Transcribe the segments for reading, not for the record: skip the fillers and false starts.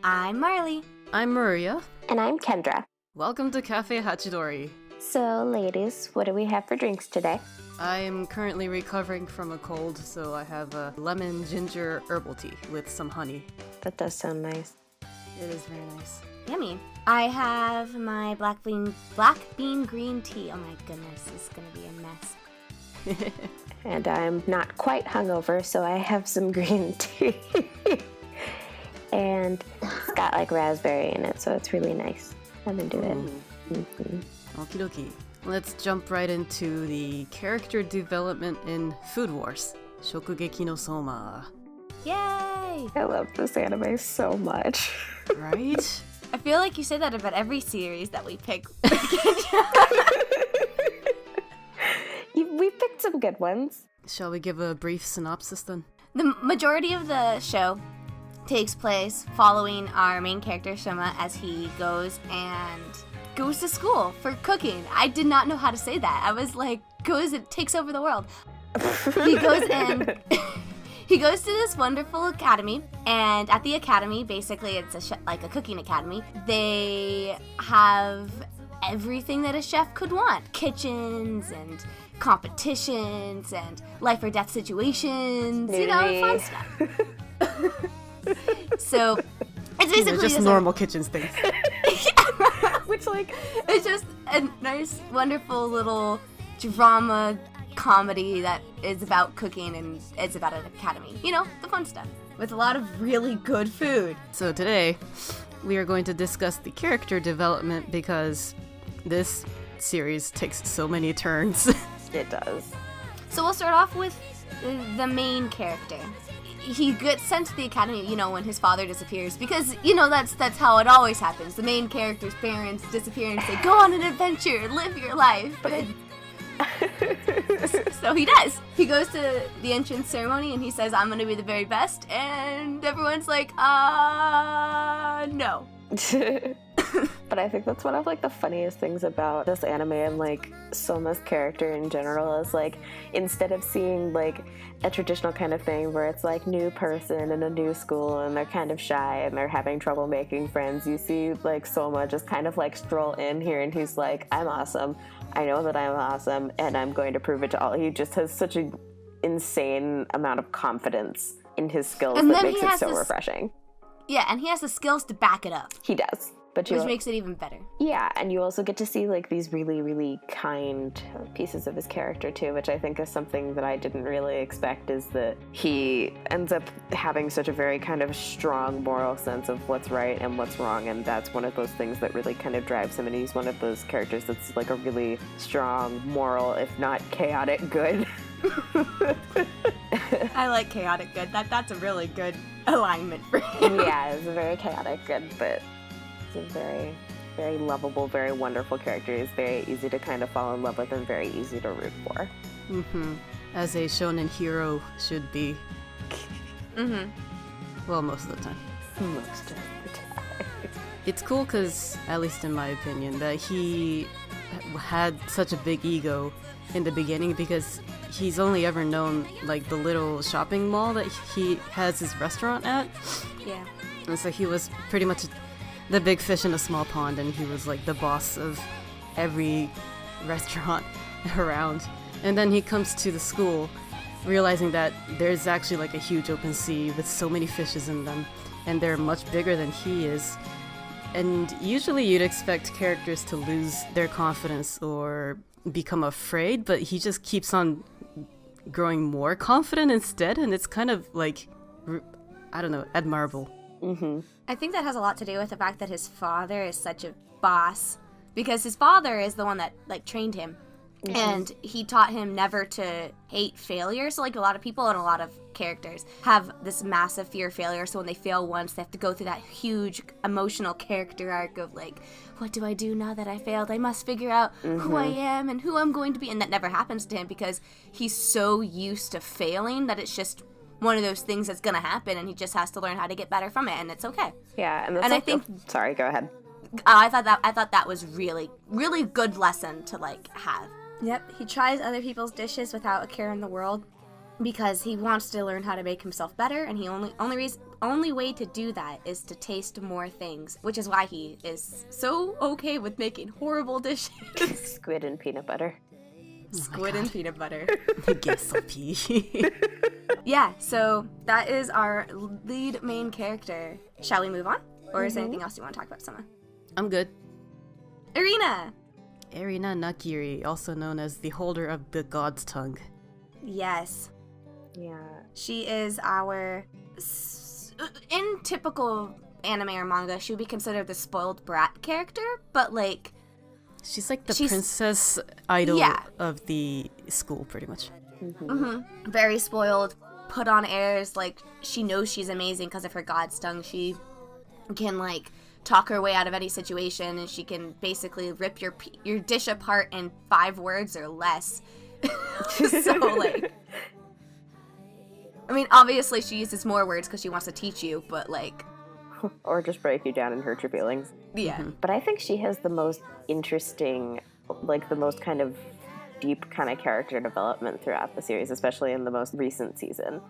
I'm Marley. I'm Maria. And I'm Kendra. Welcome to Cafe Hachidori. So, ladies, what do we have for drinks today? I am currently recovering from a cold, so I have a lemon ginger herbal tea with some honey. That does sound nice. It is very nice. Yummy. I have my black bean green tea. Oh my goodness, this is gonna be a mess. And I'm not quite hungover, so I have some green tea. And it's got like raspberry in it, so it's really nice. I'm into it. Mm-hmm. Okie dokie. Let's jump right into the character development in Food Wars. Shokugeki no Soma. Yay! I love this anime so much. Right? I feel like you say that about every series that we pick. We picked some good ones. Shall we give a brief synopsis then? The majority of the show takes place following our main character, Soma, as he goes to school for cooking. I did not know how to say that. I was like, takes over the world. He goes to this wonderful academy, and at the academy, basically it's like a cooking academy. They have everything that a chef could want. Kitchens and competitions and life or death situations, fun stuff. So it's basically just normal kitchens things. Which, like, it's just a nice, wonderful little drama comedy that is about cooking and it's about an academy. The fun stuff. With a lot of really good food. So today, we are going to discuss the character development because this series takes so many turns. It does. So we'll start off with the main character. He gets sent to the academy, when his father disappears, because, that's how it always happens. The main character's parents disappear and say, go on an adventure, live your life. So he does. He goes to the entrance ceremony and he says, I'm going to be the very best. And everyone's like, no. But I think that's one of the funniest things about this anime and Soma's character in general is instead of seeing a traditional kind of thing where it's new person in a new school and they're kind of shy and they're having trouble making friends, you see Soma just kind of stroll in here and he's like, I'm awesome. I know that I'm awesome and I'm going to prove it to all. He just has such an insane amount of confidence in his skills that makes it so refreshing. Yeah, and he has the skills to back it up. He does. Which makes it even better. Yeah, and you also get to see these really, really kind pieces of his character too, which I think is something that I didn't really expect, is that he ends up having such a very kind of strong moral sense of what's right and what's wrong, and that's one of those things that really kind of drives him, and he's one of those characters that's a really strong, moral, if not chaotic good. I like chaotic good. That's a really good alignment for him. Yeah, it's a very chaotic good, but a very, very lovable, very wonderful character. He's very easy to kind of fall in love with and very easy to root for. Mm-hmm. As a shonen hero should be. Mm-hmm. Well, most of the time. Most of the time. It's cool because, at least in my opinion, that he had such a big ego in the beginning because he's only ever known the little shopping mall that he has his restaurant at. Yeah. And so he was pretty much the big fish in a small pond, and he was the boss of every restaurant around. And then he comes to the school realizing that there's actually a huge open sea with so many fishes in them, and they're much bigger than he is. And usually you'd expect characters to lose their confidence or become afraid, but he just keeps on growing more confident instead, and it's kind of I don't know, admirable. Mm-hmm. I think that has a lot to do with the fact that his father is such a boss, because his father is the one that trained him. Mm-hmm. And he taught him never to hate failure. So a lot of people and a lot of characters have this massive fear of failure, so when they fail once they have to go through that huge emotional character arc of what do I do now that I failed? I must figure out who I am and who I'm going to be. And that never happens to him because he's so used to failing that it's just one of those things that's gonna happen, and he just has to learn how to get better from it, and it's okay. Yeah, and I think. Sorry, go ahead. I thought that was really, really good lesson to have. Yep, he tries other people's dishes without a care in the world. because he wants to learn how to make himself better, and he only way to do that is to taste more things, which is why he is so okay with making horrible dishes. Squid and peanut butter. Squid and peanut butter. Gesopi. Yeah, so that is our lead main character. Shall we move on? Or is there anything else you want to talk about, Soma? I'm good. Irina! Erina Nakiri, also known as the holder of the God's Tongue. Yes. Yeah. She is our... In typical anime or manga, she would be considered the spoiled brat character, but, like... She's like the princess idol of the school, pretty much. Very spoiled, put on airs, like, she knows she's amazing because of her God's Tongue. She can, like, talk her way out of any situation, and she can basically rip your dish apart in 5 words or less. So, like... I mean, obviously she uses more words because she wants to teach you, but, like... Or just break you down and hurt your feelings. Yeah. But I think she has the most interesting, like, the most kind of deep kind of character development throughout the series, especially in the most recent season.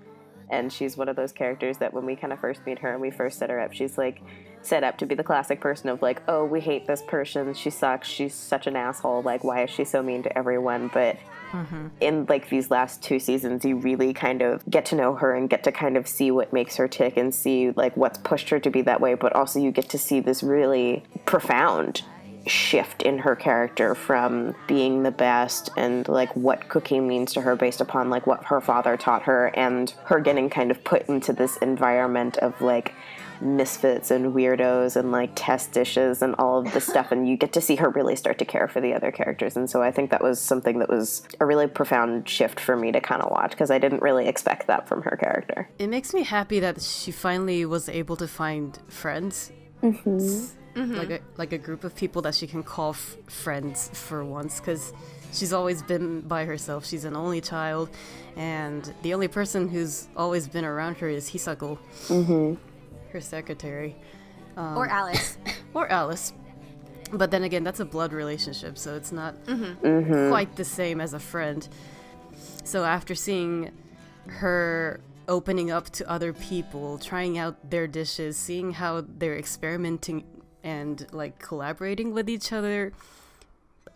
And she's one of those characters that when we kind of first meet her and we first set her up, she's, like, set up to be the classic person of, like, oh, we hate this person, she sucks, she's such an asshole, like, why is she so mean to everyone? But in, like, these last 2 seasons, you really kind of get to know her and get to kind of see what makes her tick and see, like, what's pushed her to be that way, but also you get to see this really profound shift in her character from being the best and, like, what cooking means to her based upon, like, what her father taught her, and her getting kind of put into this environment of, like, misfits and weirdos and, like, test dishes and all of this stuff, and you get to see her really start to care for the other characters. And so I think that was something that was a really profound shift for me to kind of watch, because I didn't really expect that from her character. It makes me happy that she finally was able to find friends. Like a group of people that she can call friends for once, because she's always been by herself. She's an only child, and the only person who's always been around her is Hisako, her secretary. Or Alice. Or Alice. But then again, that's a blood relationship, so it's not quite the same as a friend. So after seeing her opening up to other people, trying out their dishes, seeing how they're experimenting and, like, collaborating with each other,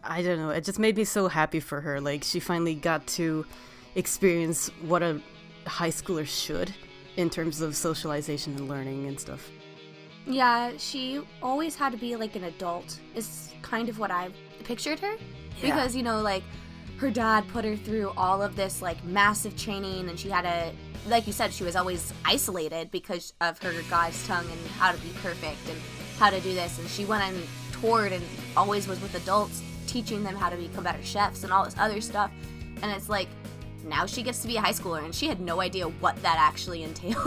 I don't know, it just made me so happy for her. Like, she finally got to experience what a high schooler should in terms of socialization and learning and stuff. Yeah, she always had to be, like, an adult, is kind of what I pictured her. Because, you know, like, her dad put her through all of this, like, massive training, and she had to, like you said, she was always isolated because of her God's Tongue and how to be perfect and how to do this. And she went and toured and always was with adults, teaching them how to become better chefs and all this other stuff. And it's like, now she gets to be a high schooler, and she had no idea what that actually entailed.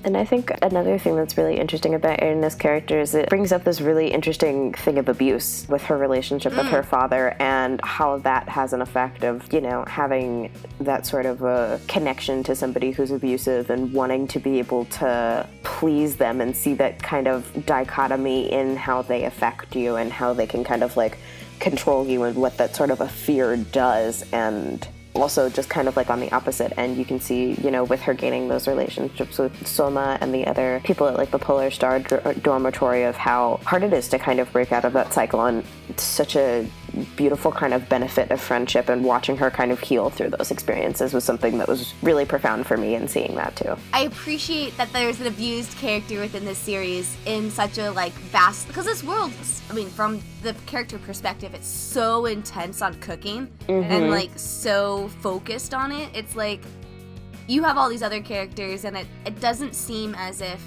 And I think another thing that's really interesting about Erina's character is it brings up this really interesting thing of abuse with her relationship with her father, and how that has an effect of, you know, having that sort of a connection to somebody who's abusive and wanting to be able to please them, and see that kind of dichotomy in how they affect you and how they can kind of, like, control you, and what that sort of a fear does. And also just kind of, like, on the opposite end, you can see, you know, with her gaining those relationships with Soma and the other people at, like, the Polar Star dormitory, of how hard it is to kind of break out of that cycle, and such a beautiful kind of benefit of friendship, and watching her kind of heal through those experiences was something that was really profound for me in seeing that too. I appreciate that there's an abused character within this series in such a, like, vast, because this world, I mean, from the character perspective, it's so intense on cooking and, like, so focused on it. It's like you have all these other characters, and it doesn't seem as if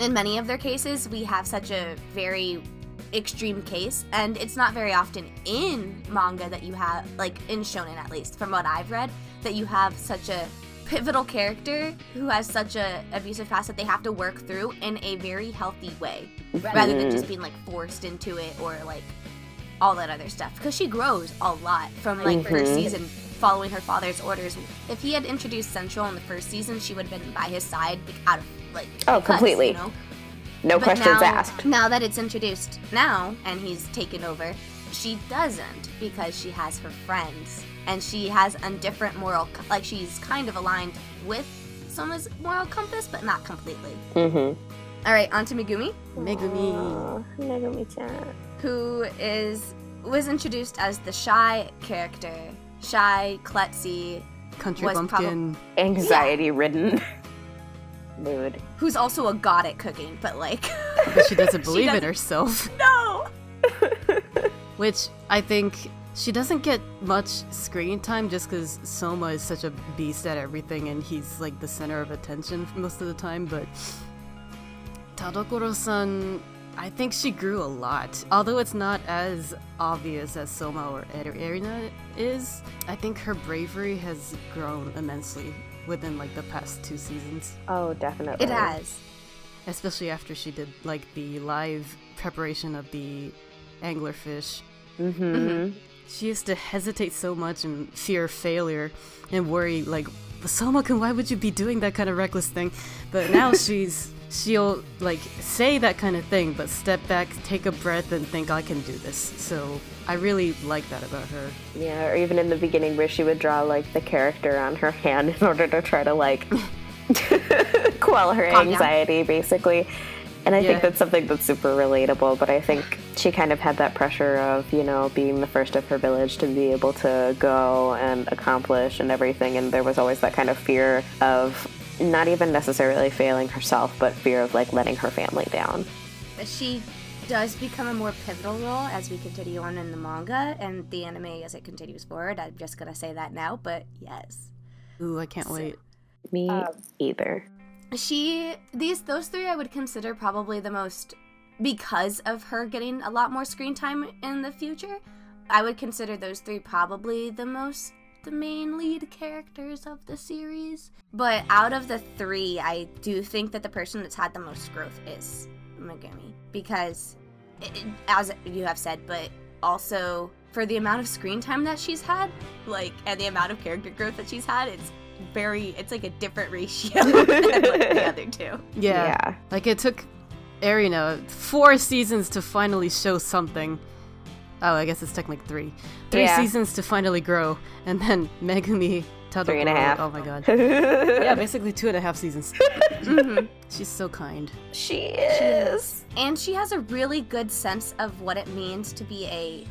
in many of their cases we have such a very extreme case, and it's not very often in manga that you have, like, in shonen at least, from what I've read, that you have such a pivotal character who has such a abusive past that they have to work through in a very healthy way, rather than just being, like, forced into it or, like, all that other stuff. Because she grows a lot from, like, first season, following her father's orders. If he had introduced Central in the first season, she would have been by his side, like, out of, like, completely. You know? No But questions now, asked. Now that it's introduced now, and he's taken over, she doesn't because she has her friends and she has a different moral, like she's kind of aligned with Soma's moral compass, but not completely. All right, on to Megumi. Megumi-chan. Who was introduced as the shy character. Shy, klutzy. Country bumpkin. Anxiety-ridden mood. Who's also a god at cooking, but like... But she doesn't believe in herself. No! Which I think she doesn't get much screen time just because Soma is such a beast at everything and he's like the center of attention most of the time, but Tadokoro-san, I think she grew a lot. Although it's not as obvious as Soma or Erina is, I think her bravery has grown immensely within like the past 2 seasons. Oh, definitely. It has. Especially after she did like the live preparation of the anglerfish. She used to hesitate so much and fear failure and worry like, Soma-kun, why would you be doing that kind of reckless thing? But now she'll like say that kind of thing, but step back, take a breath, and think, I can do this. So I really like that about her. Yeah, or even in the beginning where she would draw like the character on her hand in order to try to like quell her anxiety, basically. And I think that's something that's super relatable, but I think she kind of had that pressure of, you know, being the first of her village to be able to go and accomplish and everything, and there was always that kind of fear of not even necessarily failing herself, but fear of like letting her family down. She does become a more pivotal role as we continue on in the manga and the anime as it continues forward. I'm just gonna say that now, but yes. Ooh, I can't wait. Me either. Those 3 I would consider probably the most, because of her getting a lot more screen time in the future, I would consider those 3 probably the main lead characters of the series. But out of the 3, I do think that the person that's had the most growth is Megumi. Because, as you have said, but also for the amount of screen time that she's had, like, and the amount of character growth that she's had, it's like a different ratio than like the other 2. Yeah. Like it took Erina 4 seasons to finally show something. Oh, I guess it's technically 3. 3 seasons to finally grow, and then Megumi, Tadokoro, 3.5. oh my god. Yeah, basically 2.5 seasons. She's so kind. She is. And she has a really good sense of what it means to be a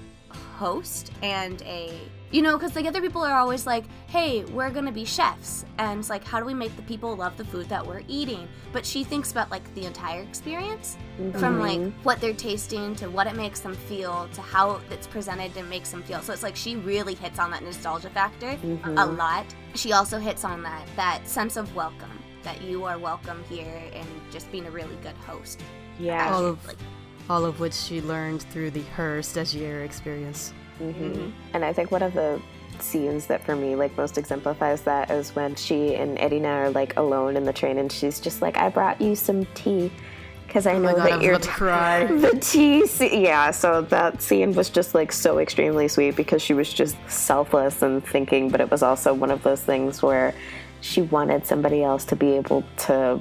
host and because like other people are always like, hey, we're gonna be chefs, and it's like, how do we make the people love the food that we're eating? But she thinks about like the entire experience, from like what they're tasting to what it makes them feel to how it's presented and makes them feel. So it's like she really hits on that nostalgia factor a lot. She also hits on that sense of welcome, that you are welcome here, and just being a really good host. Yeah. All of which she learned through her stagiaire experience. And I think one of the scenes that for me like most exemplifies that is when she and Erina are like alone in the train, and she's just like, I brought you some tea because I know that you're about to cry. The tea so that scene was just like so extremely sweet because she was just selfless and thinking, but it was also one of those things where she wanted somebody else to be able to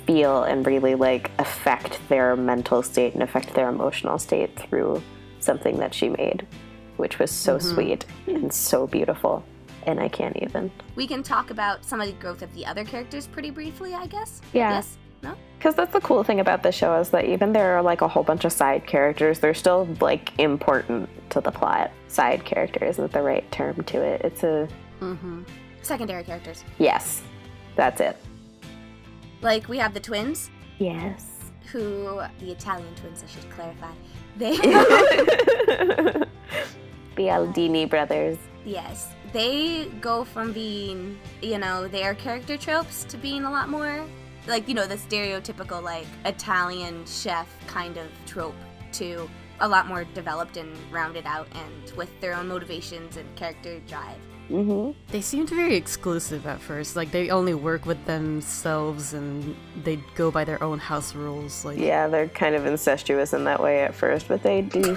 feel and really like affect their mental state and affect their emotional state through something that she made, which was so sweet and so beautiful. And I can't even. We can talk about some of the growth of the other characters pretty briefly, I guess. Yeah. Yes? No? Because that's the cool thing about the show is that even there are like a whole bunch of side characters, they're still like important to the plot. Side character isn't the right term to it. It's a... Secondary characters. Yes. That's it. Like, we have the twins. Yes. The Italian twins, I should clarify. They... The Aldini brothers. Yes. They go from being, their character tropes to being a lot more, like, the stereotypical, like, Italian chef kind of trope to a lot more developed and rounded out and with their own motivations and character drive. They seemed very exclusive at first. Like, they only work with themselves and they go by their own house rules. Like, yeah, they're kind of incestuous in that way at first, but they do.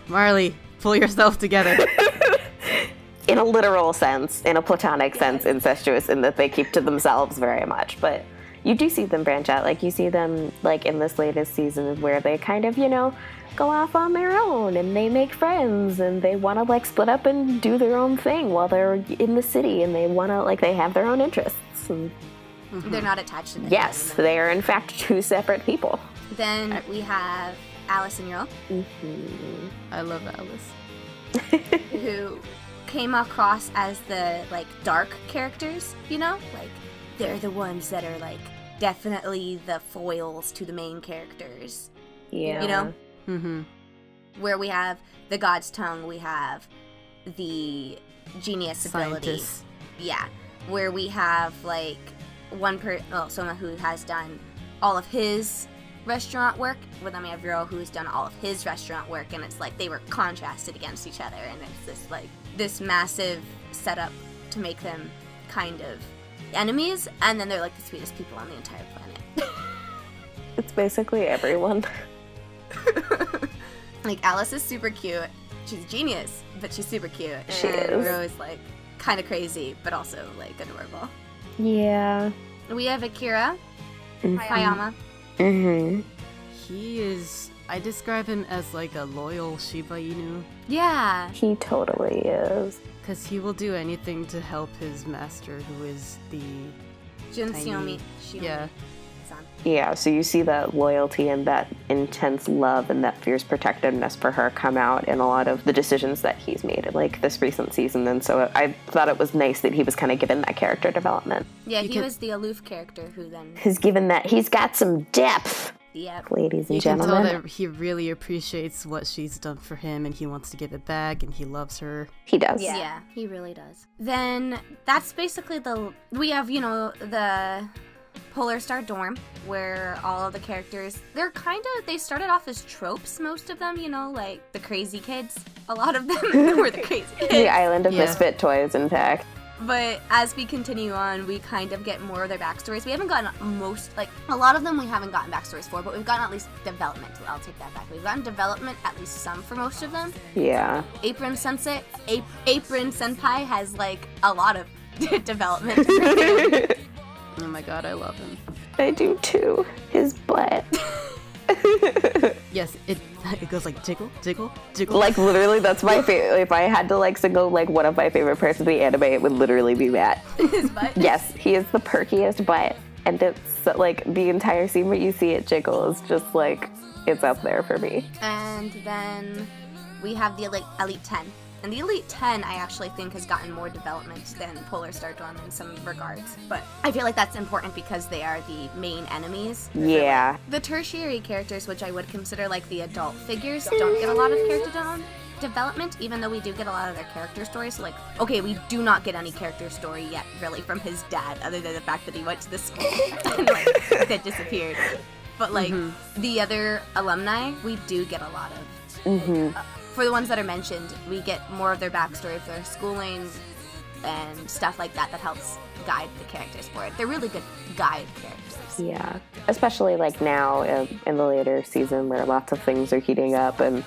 Marley, pull yourself together. In a literal sense, in a platonic sense, incestuous in that they keep to themselves very much. But you do see them branch out. Like, you see them, like, in this latest season where they kind of, go off on their own and they make friends and they want to, like, split up and do their own thing while they're in the city, and they want to, like, they have their own interests. And They're not attached to the yes, they are, in fact, two separate people. Then we have Alice and Earl, I love Alice. who came across as the, like, dark characters, Like, they're the ones that are, like, definitely the foils to the main characters. Yeah. Where we have the God's Tongue, we have the Genius ability. Scientists. Yeah. Where we have, like, Soma, who has done all of his restaurant work, but then we have Earl, who's done all of his restaurant work, and it's like they were contrasted against each other, and it's this, like, this massive setup to make them kind of enemies, and then they're, like, the sweetest people on the entire planet. It's basically everyone. Like, Alice is super cute. She's a genius, but she's super cute. She and is. Rose, like, kind of crazy, but also, like, adorable. Yeah. We have Akira Hayama. He is, I describe him as like a loyal Shiba Inu, Yeah. He totally is. because he will do anything to help his master, who is the Jun tiny- Shiomi. yeah. Yeah, so you see that loyalty and that intense love and that fierce protectiveness for her come out in a lot of the decisions that he's made in, like, this recent season. And so I thought it was nice that he was kind of given that character development. Yeah, he was the aloof character who then... He's got some depth, Yep. ladies and You can gentlemen. tell that he really appreciates what she's done for him, and he wants to give it back, and he loves her. He does. Yeah, he really does. Then that's basically we have, the Polar Star Dorm, where all of the characters, they started off as tropes, most of them, like the crazy kids. A lot of them were the crazy kids. The island of Yeah. misfit toys intact. But as we continue on, we kind of get more of their backstories. We haven't gotten a lot of them we haven't gotten backstories for, but we've gotten at least development. I'll take that back. We've gotten development, at least some, for most of them. Yeah. Apron Senpai has, like, a lot of development. Oh my god, I love him. I do too. His butt. Yes, it goes like jiggle, jiggle, jiggle. Like, literally, that's my favorite. If I had to, like, single, like, one of my favorite parts of the anime, it would literally be that. His butt. Yes, he is the perkiest butt. And it's, like, the entire scene where you see it jiggle is just, like, it's up there for me. And then we have the Elite 10. And the Elite 10, I actually think, has gotten more development than Polar Star Dorm in some regards. But I feel like that's important because they are the main enemies. Yeah. The tertiary characters, which I would consider like the adult figures, don't get a lot of character development, even though we do get a lot of their character stories. So, like, okay, we do not get any character story yet, really, from his dad, other than the fact that he went to the school and, like, that disappeared. But, like, the other alumni, we do get a lot of. For the ones that are mentioned, we get more of their backstory, their schooling, and stuff like that helps guide the characters forward. They're really good guide characters. Yeah. Especially, like, now in the later season where lots of things are heating up and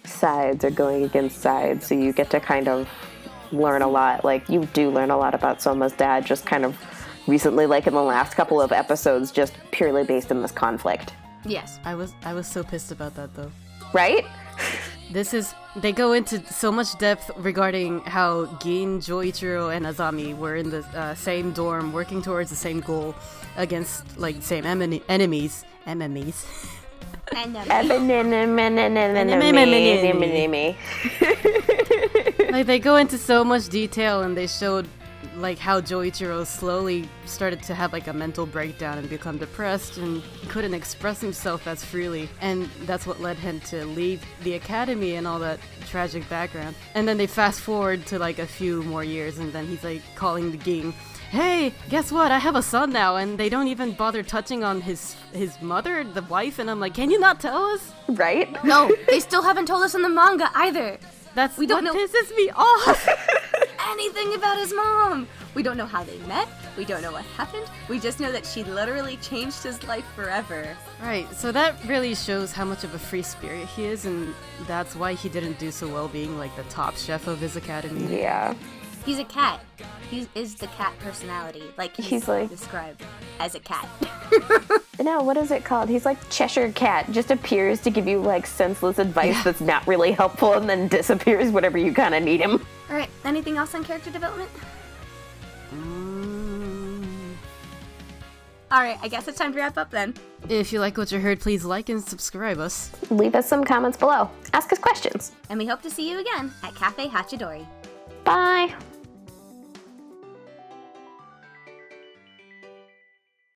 sides are going against sides, so you get to kind of learn a lot. Like, you do learn a lot about Soma's dad just kind of recently, like in the last couple of episodes, just purely based in this conflict. Yes. I was so pissed about that, though. Right? They go into so much depth regarding how Gin, Joichiro, and Azami were in the same dorm, working towards the same goal against, like, same enemies. Like, they go into so much detail, and they showed, like, how Joichiro slowly started to have, like, a mental breakdown and become depressed and couldn't express himself as freely, and that's what led him to leave the academy and all that tragic background. And then they fast forward to, like, a few more years, and then he's, like, calling the gang, hey, guess what, I have a son now, and they don't even bother touching on his mother, the wife, and I'm like, can you not tell us? Right? No, they still haven't told us in the manga either. We don't what know pisses me off. anything about his mom. We don't know how they met. We don't know what happened. We just know that she literally changed his life forever. Right, so that really shows how much of a free spirit he is, and that's why he didn't do so well being, like, the top chef of his academy. Yeah. He's a cat. He is the cat personality. Like he's like described as a cat. No, what is it called? He's like Cheshire Cat. Just appears to give you like senseless advice that's not really helpful and then disappears whenever you kind of need him. All right. Anything else on character development? All right. I guess it's time to wrap up then. If you like what you heard, please like and subscribe us. Leave us some comments below. Ask us questions. And we hope to see you again at Cafe Hachidori. Bye.